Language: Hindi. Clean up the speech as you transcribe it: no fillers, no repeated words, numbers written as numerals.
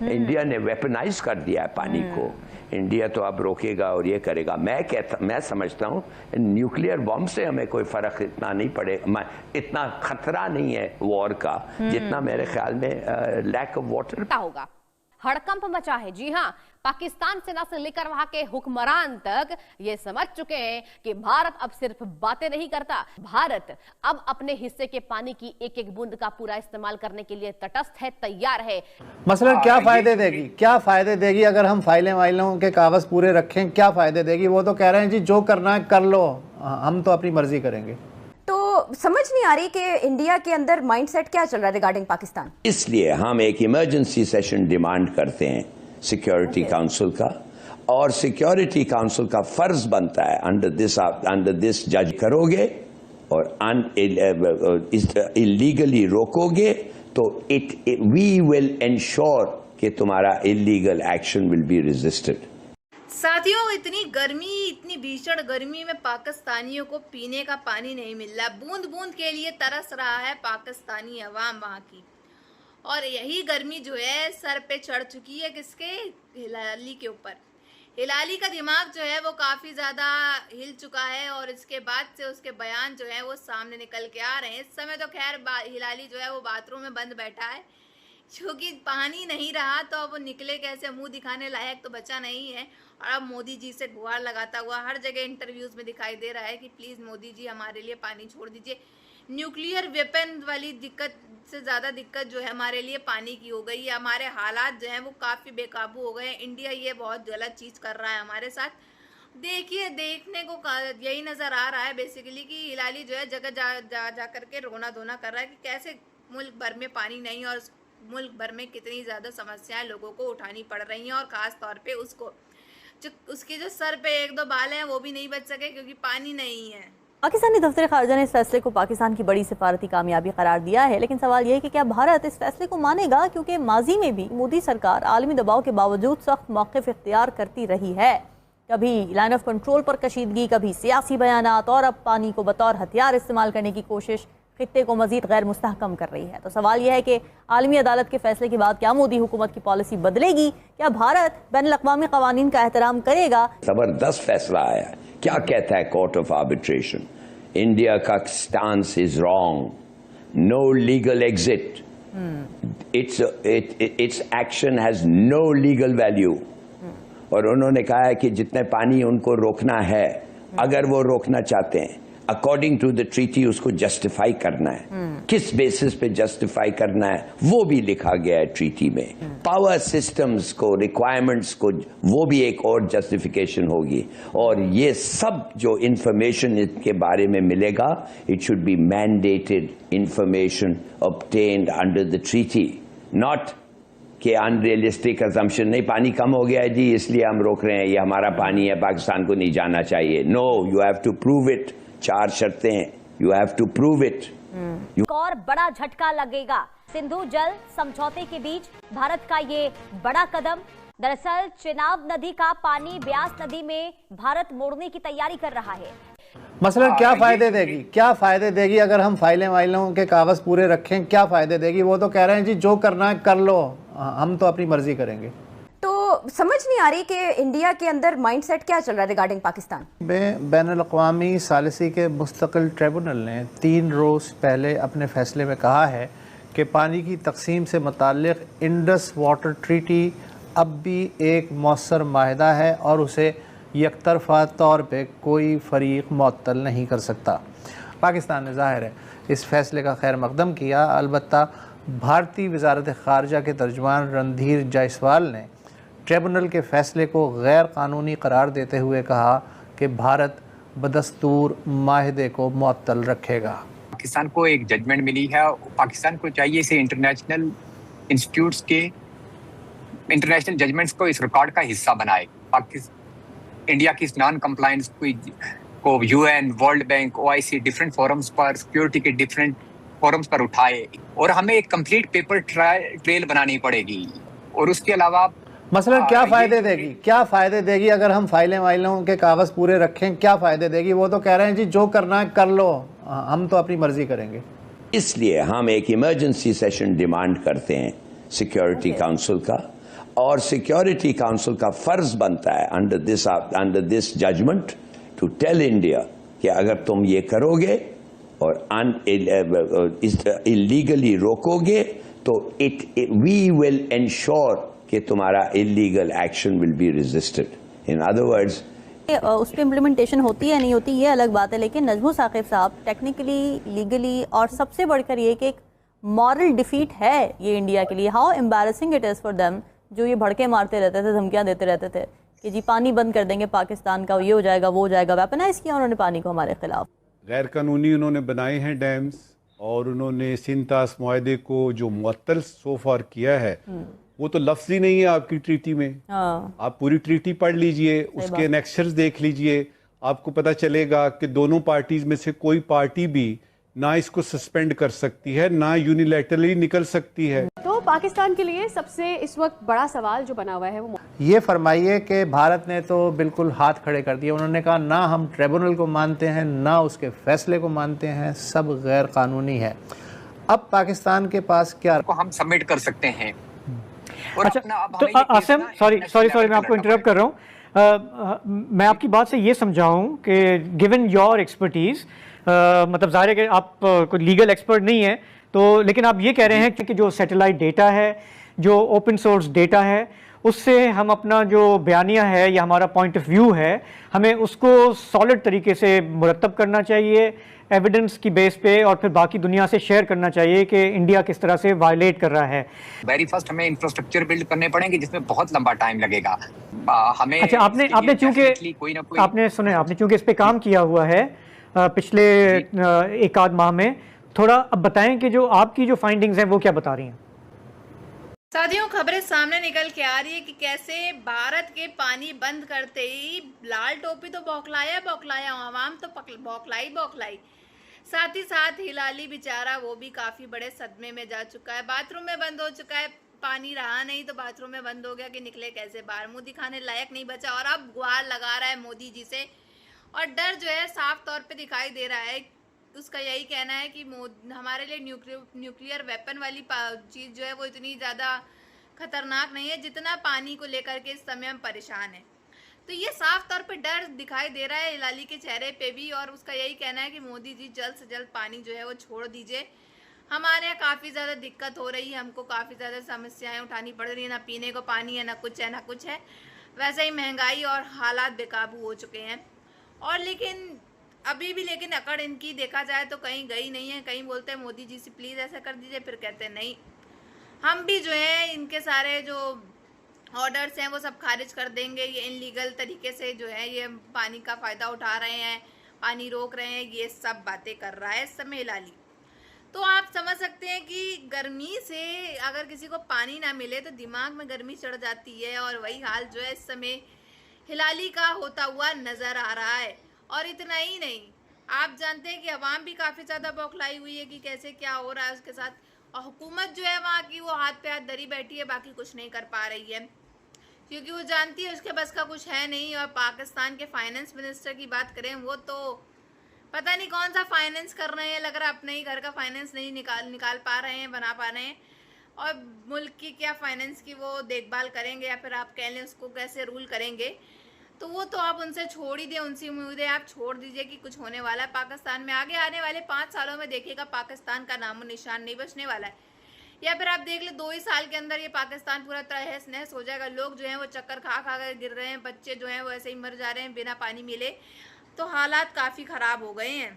इंडिया ने वेपनाइज कर दिया है पानी को। इंडिया तो अब रोकेगा और ये करेगा। मैं समझता हूँ न्यूक्लियर बॉम्ब से हमें कोई फर्क इतना नहीं पड़ेगा, इतना खतरा नहीं है वॉर का, जितना मेरे ख्याल में लैक ऑफ वाटर होगा। हड़कंप मचा है। जी हाँ, पाकिस्तान सेना से लेकर वहां के हुक्मरान तक ये समझ चुके हैं कि भारत अब सिर्फ बातें नहीं करता, भारत अब अपने हिस्से के पानी की एक एक बूंद का पूरा इस्तेमाल करने के लिए तटस्थ है, तैयार है। मसलन क्या फायदे देगी, क्या फायदे देगी अगर हम फाइलें वाइलों के कागज पूरे रखें, क्या फायदे देगी? वो तो कह रहे हैं जी जो करना है कर लो, हम तो अपनी मर्जी करेंगे। तो समझ नहीं आ रही कि इंडिया के अंदर माइंडसेट क्या चल रहा है रिगार्डिंग पाकिस्तान। इसलिए हम एक इमरजेंसी सेशन डिमांड करते हैं सिक्योरिटी काउंसिल का, और सिक्योरिटी काउंसिल का फर्ज बनता है अंडर दिस जज करोगे और इलीगली रोकोगे तो वी विल एंश्योर कि तुम्हारा illegal action will be resisted. साथियों, इतनी भीषण गर्मी में पाकिस्तानियों को पीने का पानी नहीं मिल रहा, बूंद बूंद के लिए तरस रहा है पाकिस्तानी अवाम वहाँ की। और यही गर्मी जो है सर पे चढ़ चुकी है किसके, हिलाली के ऊपर। हिलाली का दिमाग जो है वो काफ़ी ज़्यादा हिल चुका है और इसके बाद से उसके बयान जो है वो सामने निकल के आ रहे हैं। इस समय तो खैर हिलाली जो है वो बाथरूम में बंद बैठा है, क्योंकि पानी नहीं रहा तो अब वो निकले कैसे, मुंह दिखाने लायक तो बचा नहीं है। और अब मोदी जी से गुहार लगाता हुआ हर जगह इंटरव्यूज़ में दिखाई दे रहा है कि प्लीज़ मोदी जी हमारे लिए पानी छोड़ दीजिए। न्यूक्लियर वेपन वाली दिक्कत से ज़्यादा दिक्कत जो है हमारे लिए पानी की हो गई है। हमारे हालात जो हैं वो काफ़ी बेकाबू हो गए हैं। इंडिया ये बहुत गलत चीज़ कर रहा है हमारे साथ। देखिए, देखने को यही नज़र आ रहा है बेसिकली कि हिलाली जो है जगह जा करके रोना धोना कर रहा है कि कैसे मुल्क भर में पानी नहीं और मुल्क भर में कितनी ज़्यादा समस्याएं लोगों को उठानी पड़ रही हैं, और ख़ास तौर पे उसके जो सर पे एक दो बाल हैं वो भी नहीं बच सके क्योंकि पानी नहीं है। पाकिस्तानी दफ्तर खारजा ने इस फैसले को पाकिस्तान की बड़ी सिफारती कामयाबी करार दिया है, लेकिन सवाल यह है कि क्या भारत इस फैसले को मानेगा, क्योंकि माजी में भी मोदी सरकार आलमी दबाव के बावजूद सख्त मौक़िफ़ इख्तियार करती रही है। कभी लाइन ऑफ कंट्रोल पर कशीदगी, कभी सियासी बयानात, और अब पानी को बतौर हथियार इस्तेमाल करने की कोशिश खित्ते को मजीद गैर मुस्तहकम कर रही है। तो सवाल यह है कि आलमी अदालत के फैसले के बाद क्या मोदी हुकूमत की पॉलिसी बदलेगी? क्या भारत बैन अल-अक़वामी क़वानीन का एहतराम करेगा? जबरदस्त फैसला आया। क्या कहता है कोर्ट ऑफ आर्बिट्रेशन? इंडिया का stance is wrong, no legal exit, its action has no legal value. और उन्होंने कहा है कि जितने पानी उनको रोकना है, अगर वो रोकना चाहते हैं अकॉर्डिंग टू द ट्रीटी उसको जस्टिफाई करना है। किस बेसिस पे जस्टिफाई करना है वो भी लिखा गया है ट्रीटी में। पावर सिस्टम्स को, रिक्वायरमेंट्स को, वो भी एक और जस्टिफिकेशन होगी। और ये सब जो इंफॉर्मेशन इनके बारे में मिलेगा, it should be mandated information obtained under the treaty, not कि अनरियलिस्टिक असम्पशन, नहीं पानी कम हो गया है जी इसलिए हम रोक रहे हैं, ये हमारा पानी है, पाकिस्तान को नहीं जाना चाहिए। No, you have to prove it. 4 शर्तें हैं, you have to prove it. और बड़ा झटका लगेगा सिंधु जल समझौते के बीच भारत का ये बड़ा कदम। दरअसल चिनाब नदी का पानी ब्यास नदी में भारत मोड़ने की तैयारी कर रहा है। मसलन क्या फायदे देगी, क्या फायदे देगी अगर हम फाइलें वाइलों के कागज पूरे रखें, क्या फायदे देगी? वो तो कह रहे हैं जी जो करना है कर लो, हम तो अपनी मर्जी करेंगे। तो समझ नहीं आ रही कि इंडिया के अंदर माइंडसेट क्या चल रहा है रिगार्डिंग पाकिस्तान। बैन अल-अक़वामी सालिसी के मुस्तकिल ट्रिब्यूनल ने 3 रोज़ पहले अपने फैसले में कहा है कि पानी की तकसीम से मुताल्लिक़ इंडस वाटर ट्रीटी अब भी एक मौसर माहिदा है और उसे यकतरफा तौर पे कोई फ़रीक मुअत्तल नहीं कर सकता। पाकिस्तान ने ज़ाहिर है इस फैसले का खैर मकदम किया। अलबत्ता भारतीय वज़ारत ख़ारजा के तर्जुमान रणधीर जायसवाल ने ट्रिब्यूनल के फैसले को गैर कानूनी करार देते हुए कहा कि भारत बदस्तूर माहिदे को मुअत्तल रखेगा। पाकिस्तान को एक जजमेंट मिली है, पाकिस्तान को चाहिए इसे इंटरनेशनल इंस्टीट्यूट्स के इंटरनेशनल जजमेंट्स को इस रिकॉर्ड का हिस्सा बनाए। इंडिया की नॉन कंप्लायंस को UN, world bank, OIC different forums पर, सिक्योरिटी के डिफरेंट फोरम्स पर उठाए और हमें एक कंप्लीट पेपर ट्रेल बनानी पड़ेगी। और उसके अलावा मसलन क्या फायदे देगी, क्या फायदे देगी अगर हम फाइलें वाइलों के कागज पूरे रखें, क्या फायदे देगी? वो तो कह रहे हैं जी जो करना है कर लो, हम तो अपनी मर्जी करेंगे। इसलिए हम एक इमरजेंसी सेशन डिमांड करते हैं सिक्योरिटी काउंसिल का, और सिक्योरिटी काउंसिल का फर्ज बनता है under this judgement to tell India कि अगर तुम ये करोगे और इलीगली रोकोगे तो वी विल एंश्योर कि तुम्हारा illegal action will be resisted. In other words, उस पर इम्प्लीमेंटेशन होती है नहीं होती ये अलग बात है, लेकिन नजमो साकिब साहब, टेक्निकली, लीगली और सबसे बढ़कर ये कि एक मॉरल डिफीट है ये इंडिया के लिए. How embarrassing it is for them, जो ये भड़के मारते रहते थे, धमकियां देते रहते थे कि जी पानी बंद कर देंगे पाकिस्तान का, ये हो जाएगा वो हो जाएगा. वेपनाइज किया उन्होंने पानी को हमारे खिलाफ. गैर कानूनी उन्होंने बनाए हैं डैम्स, और उन्होंने सिंतास मुआहदे को जो मुअत्तल सो फार किया है वो तो लफ्ज ही नहीं है आपकी ट्रीटी में. आप पूरी ट्रीटी पढ़ लीजिए, उसके एनेक्शंस देख लीजिए, आपको पता चलेगा कि दोनों पार्टीज में से कोई पार्टी भी ना इसको सस्पेंड कर सकती है, ना यूनिलैटरली निकल सकती है. तो पाकिस्तान के लिए सबसे इस वक्त बड़ा सवाल जो बना हुआ है वो ये फरमाइए कि भारत ने तो बिल्कुल हाथ खड़े कर दिए. उन्होंने कहा ना हम ट्रिब्यूनल को मानते हैं, ना उसके फैसले को मानते हैं, सब गैर कानूनी है. अब पाकिस्तान के पास क्या को हम सबमिट कर सकते हैं. अच्छा, तो आसिम, सॉरी मैं आपको इंटरप्ट कर रहा हूँ. मैं आपकी बात से ये समझाऊं कि गिवन योर एक्सपर्टीज, मतलब ज़ाहिर है कि आप कोई लीगल एक्सपर्ट नहीं है, तो लेकिन आप ये कह रहे हैं कि जो सैटेलाइट डेटा है, जो ओपन सोर्स डेटा है, उससे हम अपना जो बयानिया है या हमारा पॉइंट ऑफ व्यू है, हमें उसको सॉलिड तरीके से मुरतब करना चाहिए एविडेंस की बेस पे, और फिर बाकी दुनिया से शेयर करना चाहिए कि इंडिया किस तरह से वायलेट कर रहा है. वेरी फर्स्ट हमें इंफ्रास्ट्रक्चर बिल्ड करने पड़ेंगे जिसमें बहुत लंबा टाइम लगेगा हमें. अच्छा, आपने चूंकि आपने चूंकि इस पे काम किया हुआ है पिछले एक आध माह में, थोड़ा अब बताएं कि जो आपकी जो फाइंडिंग्स हैं वो क्या बता रही हैं. साथियों, खबरें सामने निकल के आ रही है कि कैसे भारत के पानी बंद करते ही लाल टोपी तो बौखलाया, आवाम तो बौखलाई. साथ ही साथ हिलाली बेचारा वो भी काफी बड़े सदमे में जा चुका है. बाथरूम में बंद हो चुका है, पानी रहा नहीं तो बाथरूम में बंद हो गया कि निकले कैसे बाहर, मुंह दिखाने लायक नहीं बचा. और अब गुहार लगा रहा है मोदी जी से, और डर जो है साफ तौर पे दिखाई दे रहा है. उसका यही कहना है कि हमारे लिए न्यूक्लियर वेपन वाली चीज़ जो है वो इतनी ज़्यादा खतरनाक नहीं है जितना पानी को लेकर के इस समय हम परेशान हैं. तो ये साफ तौर पे डर दिखाई दे रहा है हिलाली के चेहरे पे भी, और उसका यही कहना है कि मोदी जी जल्द से जल्द पानी जो है वो छोड़ दीजिए. हमारे यहाँ काफ़ी ज़्यादा दिक्कत हो रही है, हमको काफ़ी ज़्यादा समस्याएं उठानी पड़ रही है, ना पीने को पानी है, ना कुछ है. वैसे ही महंगाई और हालात बेकाबू हो चुके हैं. और लेकिन अभी भी अकड़ इनकी देखा जाए तो कहीं गई नहीं है. कहीं बोलते हैं मोदी जी से प्लीज़ ऐसा कर दीजिए, फिर कहते हैं नहीं हम भी जो है इनके सारे जो ऑर्डर्स हैं वो सब खारिज कर देंगे. ये इनलीगल तरीके से जो है ये पानी का फ़ायदा उठा रहे हैं, पानी रोक रहे हैं, ये सब बातें कर रहा है इस समय हिलाली. तो आप समझ सकते हैं कि गर्मी से अगर किसी को पानी ना मिले तो दिमाग में गर्मी चढ़ जाती है, और वही हाल जो है इस समय हिलाली का होता हुआ नज़र आ रहा है. और इतना ही नहीं, आप जानते हैं कि अवाम भी काफ़ी ज़्यादा बौखलाई हुई है कि कैसे क्या हो रहा है उसके साथ, और हुकूमत जो है वहाँ की वो हाथ पे हाथ धरी बैठी है, बाकी कुछ नहीं कर पा रही है क्योंकि वो जानती है उसके बस का कुछ है नहीं. और पाकिस्तान के फाइनेंस मिनिस्टर की बात करें, वो तो पता नहीं कौन सा फाइनेंस कर रहे हैं, लग रहा है अपने ही घर का फाइनेंस नहीं निकाल पा रहे हैं, बना पा रहे हैं, और मुल्क की क्या फाइनेंस की वो देखभाल करेंगे, या फिर आप कह लें उसको कैसे रूल करेंगे. तो वो तो आप उनसे छोड़ ही दें, उनसी उम्मीदें आप छोड़ दीजिए कि कुछ होने वाला है पाकिस्तान में. आगे आने वाले 5 सालों में देखिएगा पाकिस्तान का नामो निशान नहीं बचने वाला है. या फिर आप देख ले 2 ही साल के अंदर ये पाकिस्तान पूरा तहस नहस हो जाएगा. लोग जो हैं वो चक्कर खा कर गिर रहे हैं, बच्चे जो हैं वो ऐसे ही मर जा रहे हैं बिना पानी मिले. तो हालात काफ़ी ख़राब हो गए हैं.